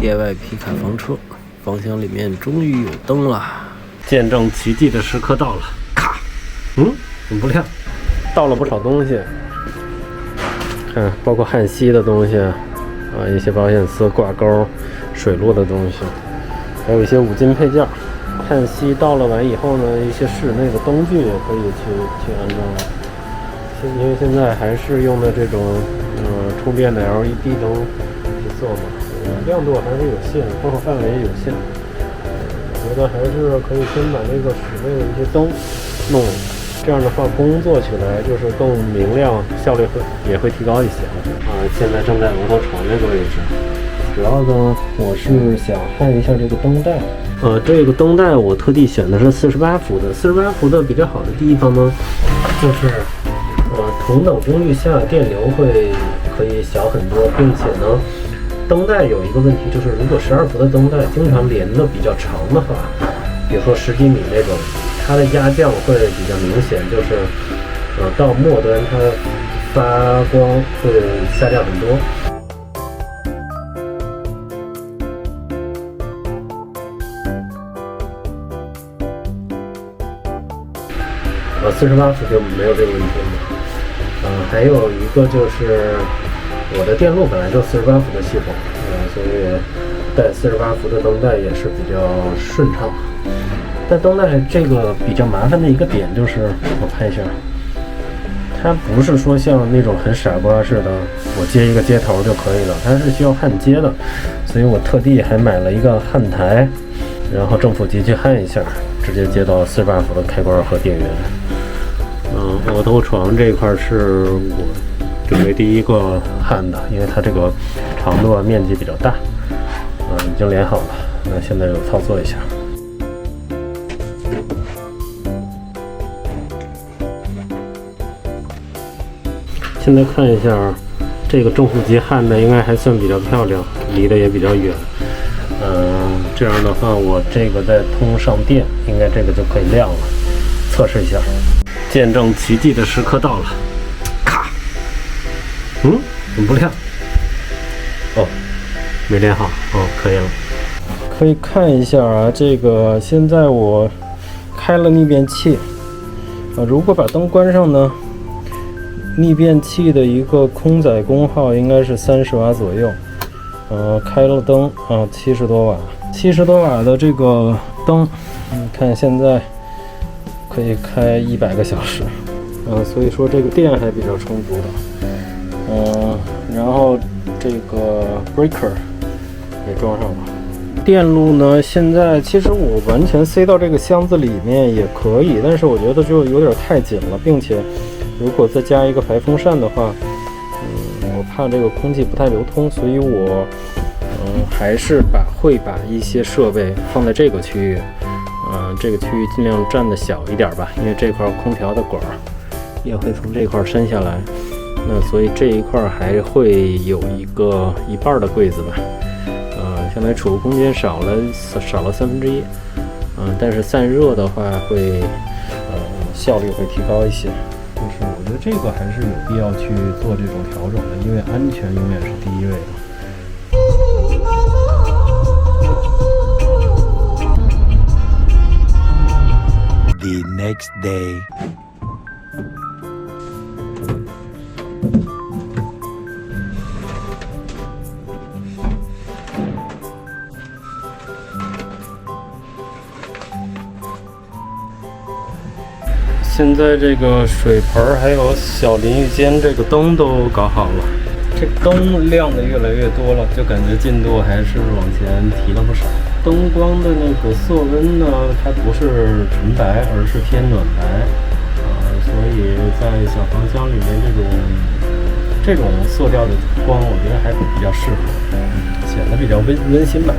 野外皮卡房车，方向里面终于有灯了，见证奇迹的时刻到了！咔，怎么不亮？倒了不少东西，看，包括焊锡的东西啊，一些保险丝、挂钩、水路的东西，还有一些五金配件。焊锡倒了完以后呢，一些室内的灯具也可以去安装了。因为现在还是用的这种充电的 LED 灯去做嘛，亮度还是有限，包括范围也有限。我觉得还是可以先把这个室内的一些灯弄了，这样的话工作起来就是更明亮，效率也会提高一些。现在正在额头床这个位置，主要呢我是想焊一下这个灯带。这个灯带我特地选的是48伏的。48伏的比较好的地方呢，就是同等功率下电流可以小很多，并且呢，灯带有一个问题，就是如果12伏的灯带经常连的比较长的话，比如说10几米那种，它的压降会比较明显，就是到末端它发光会下降很多。48伏就没有这个问题了。还有一个就是我的电路本来就48伏的系统，所以带48伏的灯带也是比较顺畅。但灯带这个比较麻烦的一个点就是，我拍一下，它不是说像那种很傻瓜似的，我接一个接头就可以了，它是需要焊接的，所以我特地还买了一个焊台，然后正负极去焊一下，直接接到48伏的开关和电源。额头床这块是我准备第一个焊的，因为它这个长度面积比较大，已经连好了。那现在就操作一下。现在看一下，这个正负极焊的应该还算比较漂亮，离得也比较远。这样的话，我这个再通上电，应该这个就可以亮了。测试一下。见证奇迹的时刻到了，咔，怎么不亮？没连好，可以了。可以看一下啊，这个现在我开了逆变器，如果把灯关上呢，逆变器的一个空载功耗应该是30瓦左右。开了灯70多瓦，70多瓦的这个灯，你看现在可以开100个小时，所以说这个电还比较充足的。然后这个 breaker 也装上了。电路呢，现在其实我完全塞到这个箱子里面也可以，但是我觉得就有点太紧了，并且如果再加一个排风扇的话，我怕这个空气不太流通，所以我还是会把一些设备放在这个区域。这个区域尽量占的小一点吧，因为这块空调的管也会从这块伸下来，那所以这一块还会有一半的柜子吧，相当于储物空间少了1/3，但是散热的话会效率会提高一些。就是我觉得这个还是有必要去做这种调整的，因为安全永远是第一位的。The next day. 现在这个水盆还有小淋浴间这个灯都搞好了，这灯亮的越来越多了，就感觉进度还是往前提了不少。灯光的那个色温呢，它不是纯白，而是偏暖白，所以在小房间里面这种色调的光，我觉得还比较适合，显得比较温馨吧。